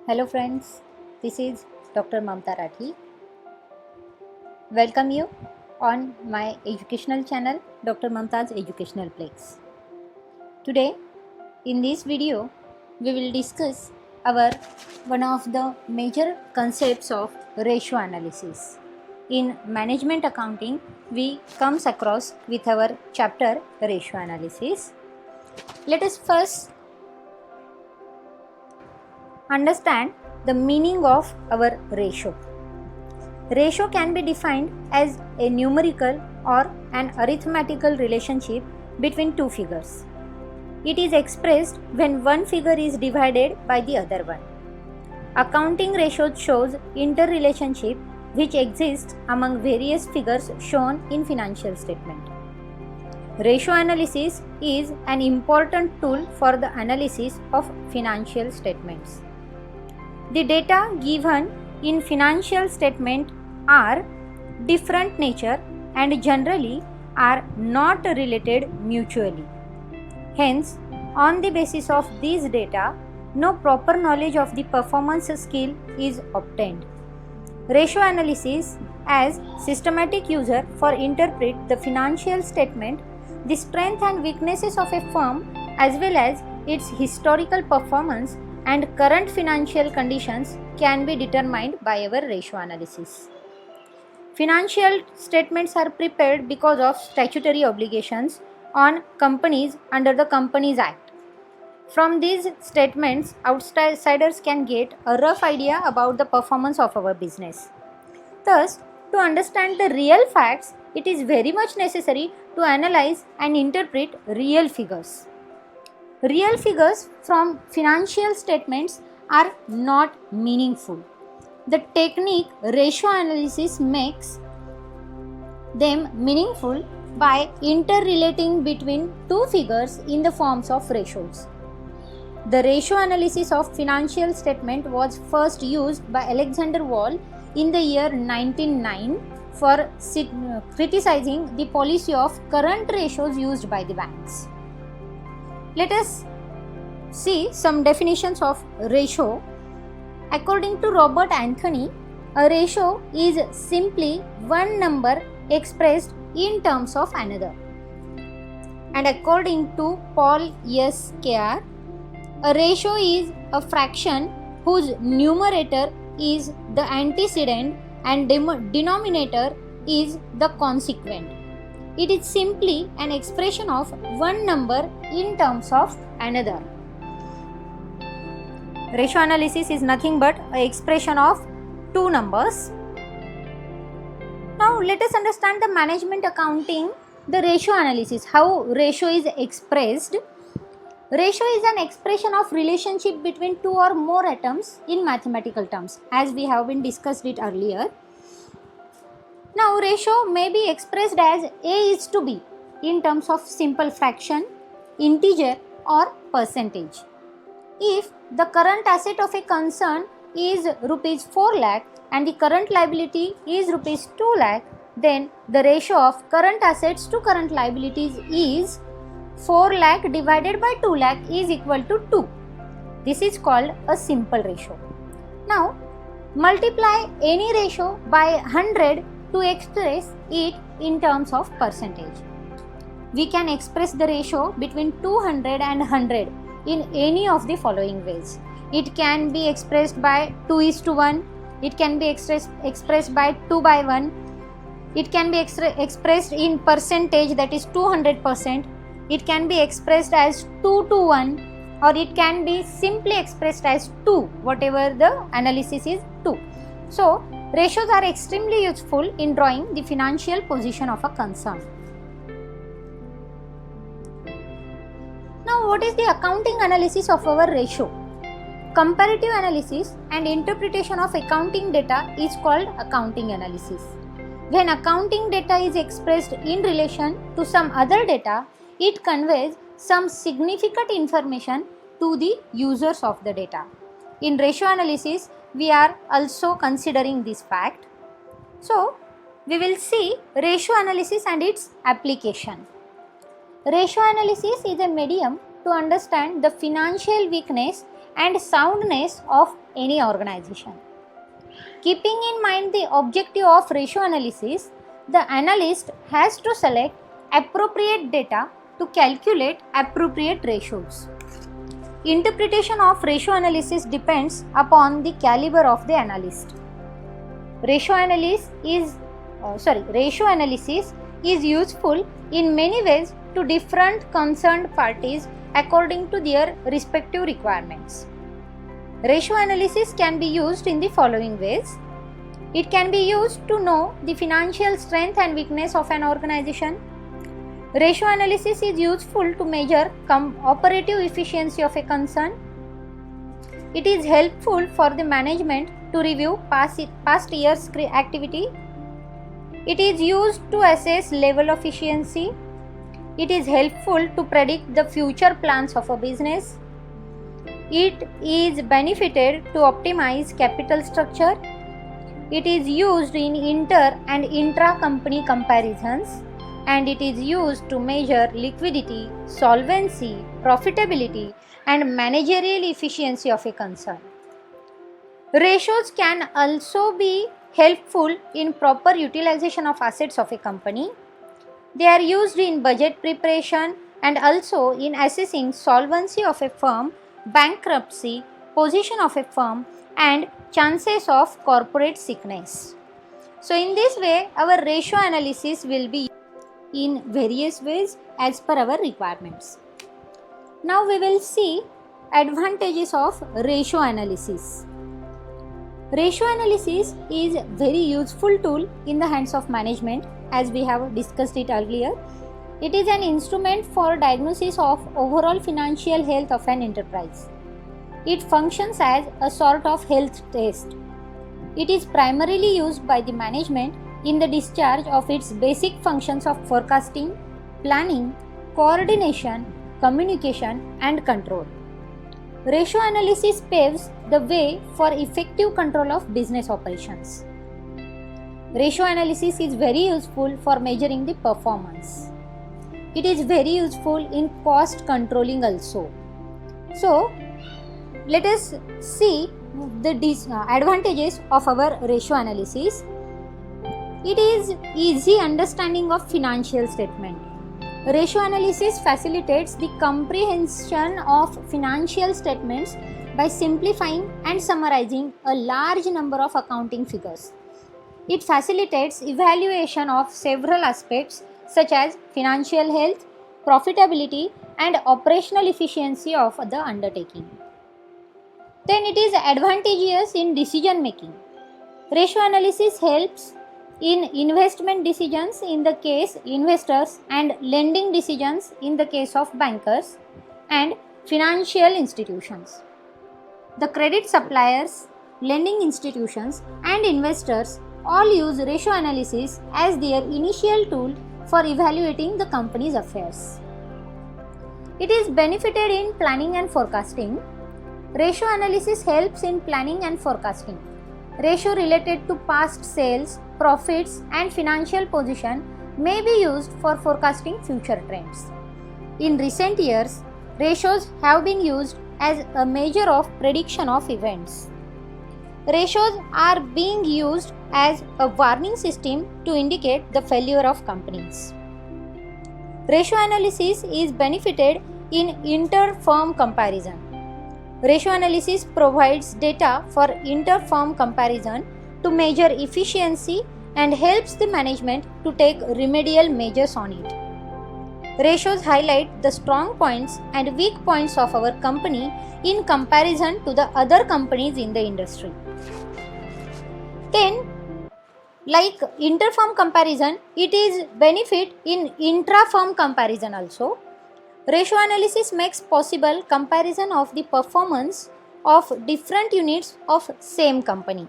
Hello friends, this is Dr. Mamta Rathi. Welcome you on my educational channel Dr. Mamta's Educational Plex. Today in this video we will discuss our one of the major concepts of ratio analysis. In management accounting we comes across with our chapter ratio analysis. Let us first understand the meaning of our ratio. Ratio can be defined as a numerical or an arithmetical relationship between two figures. It is expressed when one figure is divided by the other one. Accounting ratio shows interrelationship which exists among various figures shown in financial statement. Ratio analysis is an important tool for the analysis of financial statements. The data given in financial statement are different nature and generally are not related mutually. Hence, on the basis of these data, no proper knowledge of the performance skill is obtained. Ratio analysis as systematic user for interpret the financial statement, the strength and weaknesses of a firm as well as its historical performance and current financial conditions can be determined by our ratio analysis. Financial statements are prepared because of statutory obligations on companies under the Companies Act. From these statements, outsiders can get a rough idea about the performance of our business. Thus, to understand the real facts, it is very much necessary to analyze and interpret real figures. Real figures from financial statements are not meaningful. The technique ratio analysis makes them meaningful by interrelating between two figures in the forms of ratios. The ratio analysis of financial statement was first used by Alexander Wall in the year 1909 for criticizing the policy of current ratios used by the banks. Let us see some definitions of ratio. According to Robert Anthony, a ratio is simply one number expressed in terms of another. And according to Paul S. Kerr, a ratio is a fraction whose numerator is the antecedent and denominator is the consequent. It is simply an expression of one number in terms of another. Ratio analysis is nothing but an expression of two numbers. Now let us understand the management accounting, the ratio analysis, how ratio is expressed. Ratio is an expression of relationship between two or more items in mathematical terms, as we have been discussed it earlier. Now ratio may be expressed as A is to B in terms of simple fraction, integer or percentage. If the current asset of a concern is rupees 4 lakh and the current liability is rupees 2 lakh, then the ratio of current assets to current liabilities is 4 lakh divided by 2 lakh is equal to 2. This is called a simple ratio. Now multiply any ratio by 100 to express it in terms of percentage. We can express the ratio between 200 and 100 in any of the following ways. It can be expressed by 2:1, it can be expressed by 2:1, it can be expressed in percentage, that is 200%, it can be expressed as 2:1, or it can be simply expressed as 2, whatever the analysis is 2. So ratios are extremely useful in drawing the financial position of a concern. Now what is the accounting analysis of our ratio? Comparative analysis and interpretation of accounting data is called accounting analysis. When accounting data is expressed in relation to some other data, it conveys some significant information to the users of the data. In ratio analysis, we are also considering this fact. So, we will see ratio analysis and its application. Ratio analysis is a medium to understand the financial weakness and soundness of any organization. Keeping in mind the objective of ratio analysis, the analyst has to select appropriate data to calculate appropriate ratios. Interpretation of ratio analysis depends upon the caliber of the analyst. Ratio analysis is useful in many ways to different concerned parties according to their respective requirements. Ratio analysis can be used in the following ways. It can be used to know the financial strength and weakness of an organization. Ratio analysis is useful to measure operative efficiency of a concern. It is helpful for the management to review past year's activity. It is used to assess level of efficiency. It is helpful to predict the future plans of a business. It is benefited to optimize capital structure. It is used in inter and intra-company comparisons, and it is used to measure liquidity, solvency, profitability, and managerial efficiency of a concern. Ratios can also be helpful in proper utilization of assets of a company. They are used in budget preparation and also in assessing solvency of a firm, bankruptcy, position of a firm, and chances of corporate sickness. So in this way, our ratio analysis will be in various ways as per our requirements. Now we will see advantages of ratio analysis. Ratio analysis is very useful tool in the hands of management, as we have discussed it earlier. It is an instrument for diagnosis of overall financial health of an enterprise. It functions as a sort of health test. It is primarily used by the management in the discharge of its basic functions of forecasting, planning, coordination, communication, and control. Ratio analysis paves the way for effective control of business operations. Ratio analysis is very useful for measuring the performance. It is very useful in cost controlling also. So, let us see the advantages of our ratio analysis. It is easy understanding of financial statement. Ratio analysis facilitates the comprehension of financial statements by simplifying and summarizing a large number of accounting figures. It facilitates evaluation of several aspects such as financial health, profitability, and operational efficiency of the undertaking. Then it is advantageous in decision making. Ratio analysis helps in investment decisions in the case investors and lending decisions in the case of bankers and financial institutions. The credit suppliers, lending institutions, and investors all use ratio analysis as their initial tool for evaluating the company's affairs. It is benefited in planning and forecasting. Ratio analysis helps in planning and forecasting. Ratio related to past sales, profits, and financial position may be used for forecasting future trends. In recent years, ratios have been used as a measure of prediction of events. Ratios are being used as a warning system to indicate the failure of companies. Ratio analysis is benefited in inter-firm comparison. Ratio analysis provides data for inter-firm comparison to measure efficiency and helps the management to take remedial measures on it. Ratios highlight the strong points and weak points of our company in comparison to the other companies in the industry. Then, like inter-firm comparison, it is benefit in intra-firm comparison also. Ratio analysis makes possible comparison of the performance of different units of same company.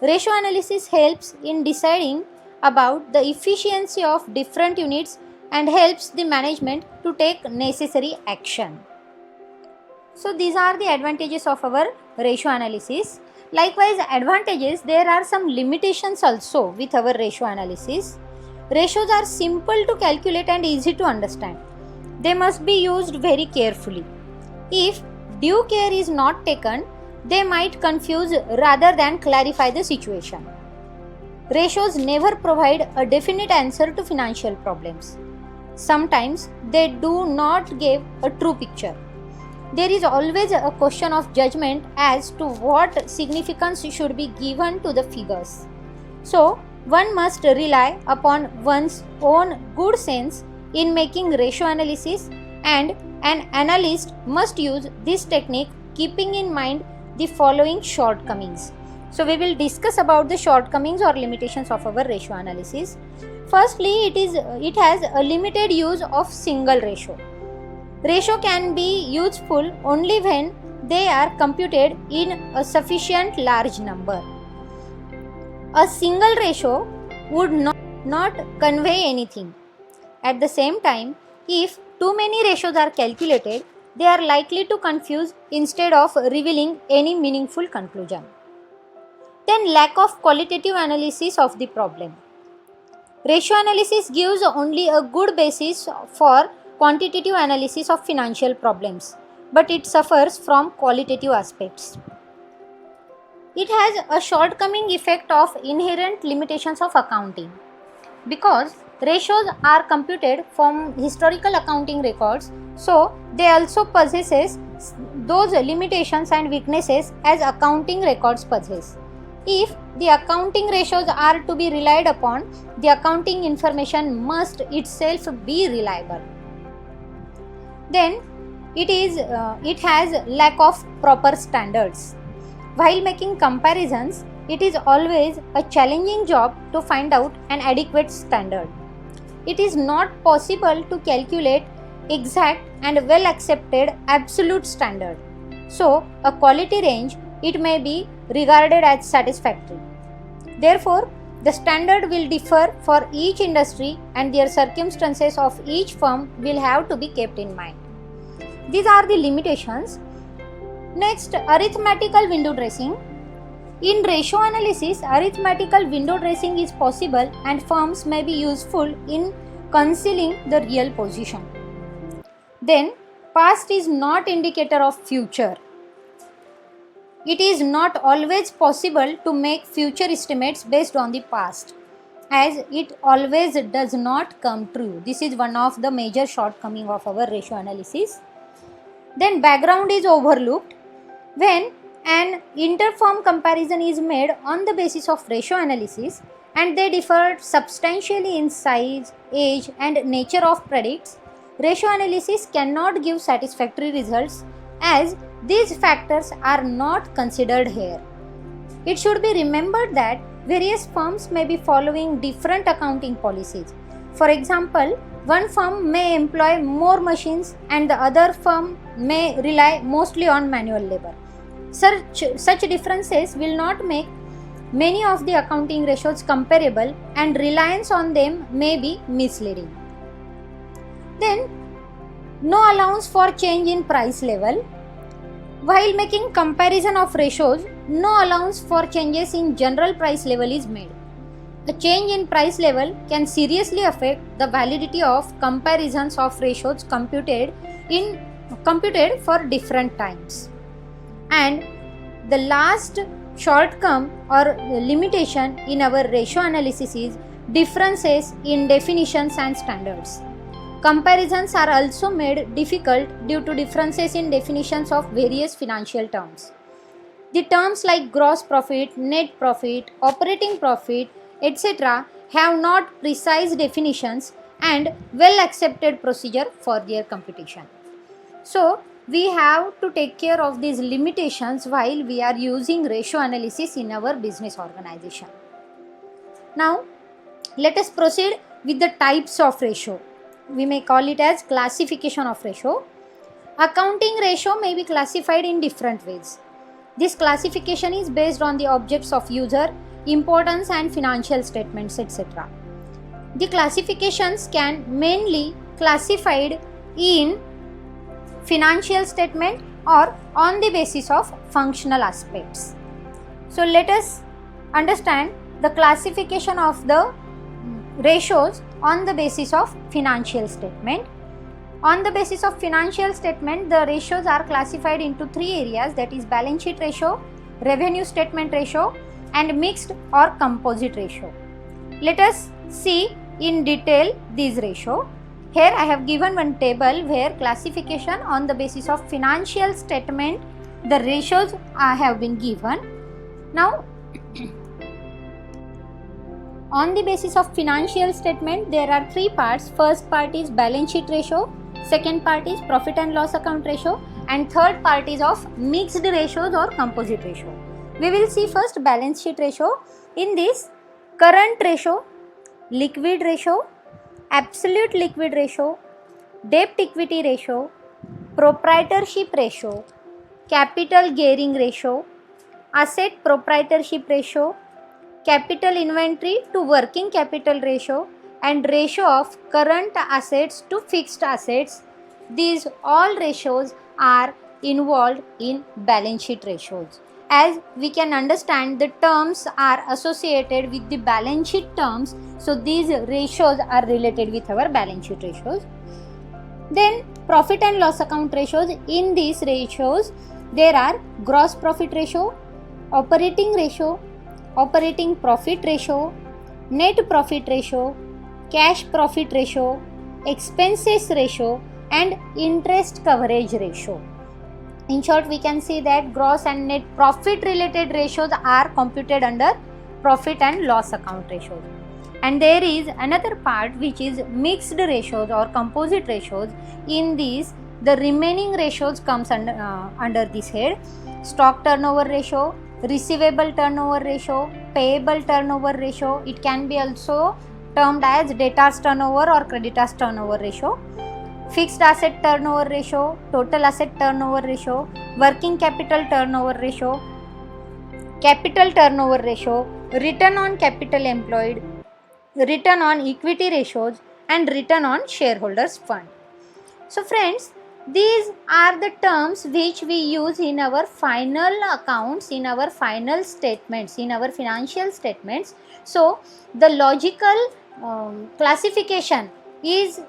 Ratio analysis helps in deciding about the efficiency of different units and helps the management to take necessary action. So these are the advantages of our ratio analysis. Likewise, advantages, there are some limitations also with our ratio analysis. Ratios are simple to calculate and easy to understand. They must be used very carefully. If due care is not taken, they might confuse rather than clarify the situation. Ratios never provide a definite answer to financial problems. Sometimes they do not give a true picture. There is always a question of judgment as to what significance should be given to the figures. So, one must rely upon one's own good sense in making ratio analysis, and an analyst must use this technique keeping in mind the following shortcomings. So, we will discuss about the shortcomings or limitations of our ratio analysis. Firstly, it has a limited use of single ratio. Ratio can be useful only when they are computed in a sufficient large number. A single ratio would not convey anything. At the same time, if too many ratios are calculated, they are likely to confuse instead of revealing any meaningful conclusion. Then, lack of qualitative analysis of the problem. Ratio analysis gives only a good basis for quantitative analysis of financial problems, but it suffers from qualitative aspects. It has a shortcoming effect of inherent limitations of accounting. Because ratios are computed from historical accounting records, so they also possess those limitations and weaknesses as accounting records possess. If the accounting ratios are to be relied upon, the accounting information must itself be reliable. Then it has lack of proper standards. While making comparisons, it is always a challenging job to find out an adequate standard. It is not possible to calculate exact and well accepted absolute standard. So, a quality range, it may be regarded as satisfactory. Therefore, the standard will differ for each industry and their circumstances of each firm will have to be kept in mind. These are the limitations. Next, arithmetical window dressing. In ratio analysis, arithmetical window dressing is possible and firms may be useful in concealing the real position. Then, past is not indicator of future. It is not always possible to make future estimates based on the past, as it always does not come true. This is one of the major shortcomings of our ratio analysis. Then background is overlooked. When an inter-firm comparison is made on the basis of ratio analysis and they differ substantially in size, age and nature of products, ratio analysis cannot give satisfactory results as these factors are not considered here. It should be remembered that various firms may be following different accounting policies. For example, one firm may employ more machines and the other firm may rely mostly on manual labor. Such differences will not make many of the accounting ratios comparable and reliance on them may be misleading. Then, no allowance for change in price level. While making comparison of ratios, no allowance for changes in general price level is made. A change in price level can seriously affect the validity of comparisons of ratios computed for different times. And the last shortcoming or limitation in our ratio analysis is differences in definitions and standards. Comparisons are also made difficult due to differences in definitions of various financial terms. The terms like gross profit, net profit, operating profit, etc. have not precise definitions and well accepted procedure for their computation. So, we have to take care of these limitations while we are using ratio analysis in our business organization. Now, let us proceed with the types of ratio. We may call it as classification of ratio. Accounting ratio may be classified in different ways. This classification is based on the objects of user, importance and financial statements, etc. The classifications can mainly classified in financial statement or on the basis of functional aspects. So let us understand the classification of the ratios on the basis of financial statement. On the basis of financial statement, the ratios are classified into three areas, that is balance sheet ratio, revenue statement ratio, and mixed or composite ratio. Let us see in detail these ratio. Here I have given one table where classification on the basis of financial statement, the ratios have been given. Now on the basis of financial statement, there are three parts. First part is balance sheet ratio, second part is profit and loss account ratio, and third part is of mixed ratios or composite ratio. We will see first balance sheet ratio. In this, current ratio, liquid ratio, absolute liquid ratio, debt equity ratio, proprietorship ratio, capital gearing ratio, asset proprietorship ratio, capital inventory to working capital ratio, and ratio of current assets to fixed assets. These all ratios are involved in balance sheet ratios. As we can understand, the terms are associated with the balance sheet terms, so these ratios are related with our balance sheet ratios. Then profit and loss account ratios. In these ratios, there are gross profit ratio, operating ratio, operating profit ratio, net profit ratio, cash profit ratio, expenses ratio, and interest coverage ratio. In short, we can see that gross and net profit related ratios are computed under profit and loss account ratios. And there is another part which is mixed ratios or composite ratios. In these, the remaining ratios comes under this head: stock turnover ratio, receivable turnover ratio, payable turnover ratio. It can be also termed as debtors turnover or creditors turnover ratio, fixed asset turnover ratio, total asset turnover ratio, working capital turnover ratio, capital turnover ratio, return on capital employed, return on equity ratios, and return on shareholders fund. So friends, these are the terms which we use in our final accounts, in our final statements, in our financial statements. So the logical classification is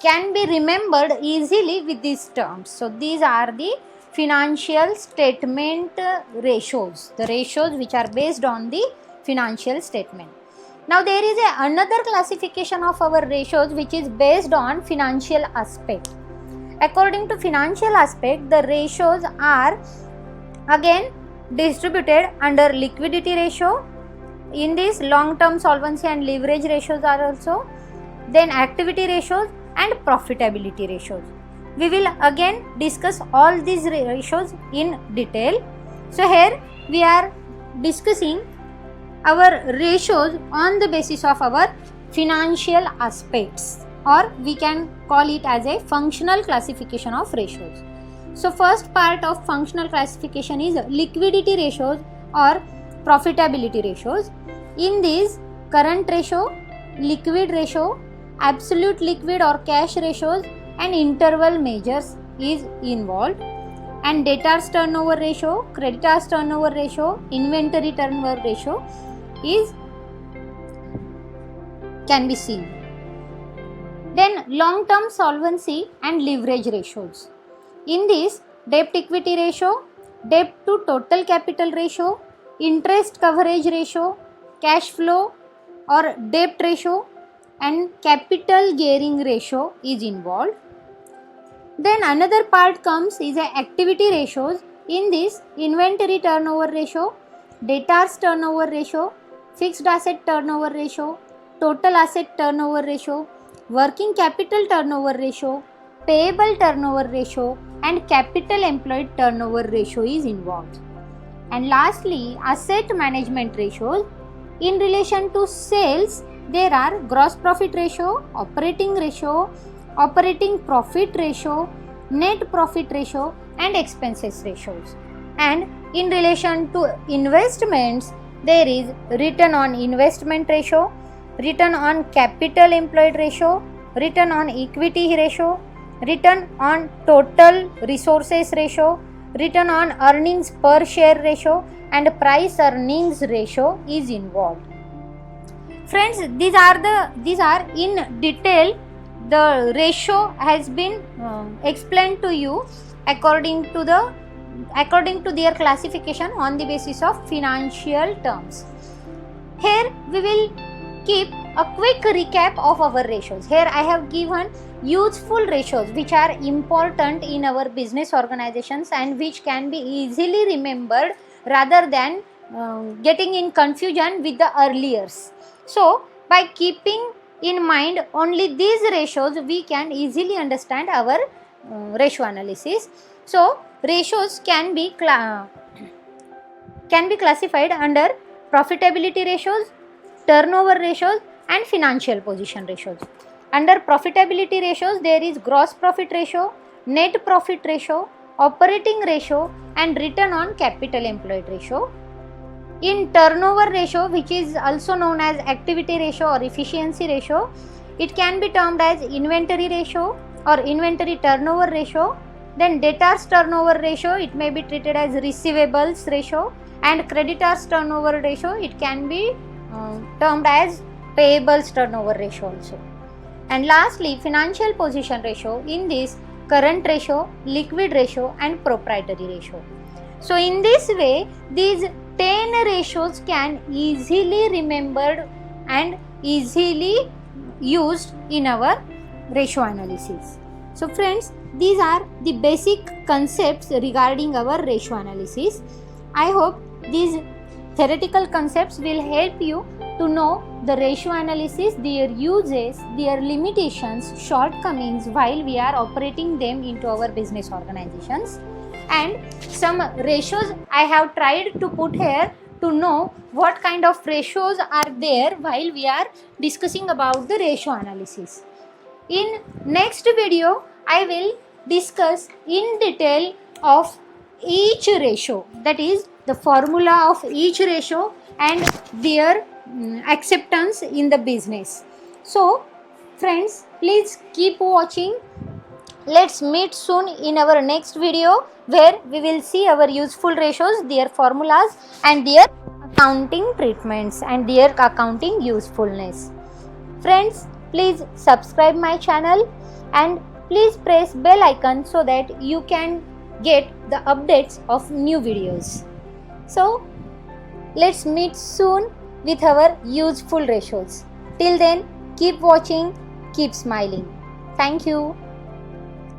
can be remembered easily with these terms. So these are the financial statement ratios, the ratios which are based on the financial statement. Now there is another classification of our ratios which is based on financial aspect. According to financial aspect, the ratios are again distributed under liquidity ratio. In this, long-term solvency and leverage ratios are also. Then activity ratios and profitability ratios. We will again discuss all these ratios in detail. So here we are discussing our ratios on the basis of our financial aspects, or we can call it as a functional classification of ratios. So first part of functional classification is liquidity ratios or profitability ratios. In these, current ratio, liquid ratio, absolute liquid or cash ratios, and interval measures is involved, and debtors turnover ratio, creditors turnover ratio, inventory turnover ratio is can be seen. Then long-term solvency and leverage ratios. In this, debt equity ratio, debt to total capital ratio, interest coverage ratio, cash flow or debt ratio, and capital gearing ratio is involved. Then another part comes is activity ratios. In this, inventory turnover ratio, debtors turnover ratio, fixed asset turnover ratio, total asset turnover ratio, working capital turnover ratio, payable turnover ratio, and capital employed turnover ratio is involved. And lastly, asset management ratios. In relation to sales, there are gross profit ratio, operating ratio, operating profit ratio, net profit ratio, and expenses ratios. And in relation to investments, there is return on investment ratio, return on capital employed ratio, return on equity ratio, return on total resources ratio, return on earnings per share ratio, and price earnings ratio is involved. Friends, these are in detail the ratio has been explained to you according to their classification on the basis of financial terms. Here we will keep a quick recap of our ratios. Here I have given useful ratios which are important in our business organizations and which can be easily remembered rather than getting in confusion with the earliers. So by keeping in mind only these ratios, we can easily understand our ratio analysis. So ratios can be classified under profitability ratios, turnover ratios and financial position ratios. Under profitability ratios, there is gross profit ratio, net profit ratio, operating ratio and return on capital employed ratio. In turnover ratio, which is also known as activity ratio or efficiency ratio, it can be termed as inventory ratio or inventory turnover ratio. Then debtors turnover ratio, it may be treated as receivables ratio, and creditors turnover ratio, it can be termed as payables turnover ratio also. And lastly, financial position ratio, in this current ratio, liquid ratio and proprietary ratio. So in this way, these 10 ratios can easily remembered and easily used in our ratio analysis. So friends, these are the basic concepts regarding our ratio analysis. I hope these theoretical concepts will help you to know the ratio analysis, their uses, their limitations, shortcomings while we are operating them into our business organizations. And some ratios I have tried to put here to know what kind of ratios are there while we are discussing about the ratio analysis. In next video, I will discuss in detail of each ratio, that is the formula of each ratio and their acceptance in the business. So friends, please keep watching. Let's meet soon in our next video where we will see our useful ratios, their formulas and their accounting treatments and their accounting usefulness. Friends, please subscribe my channel and please press bell icon so that you can get the updates of new videos. So let's meet soon with our useful ratios. Till then, keep watching, keep smiling. Thank you.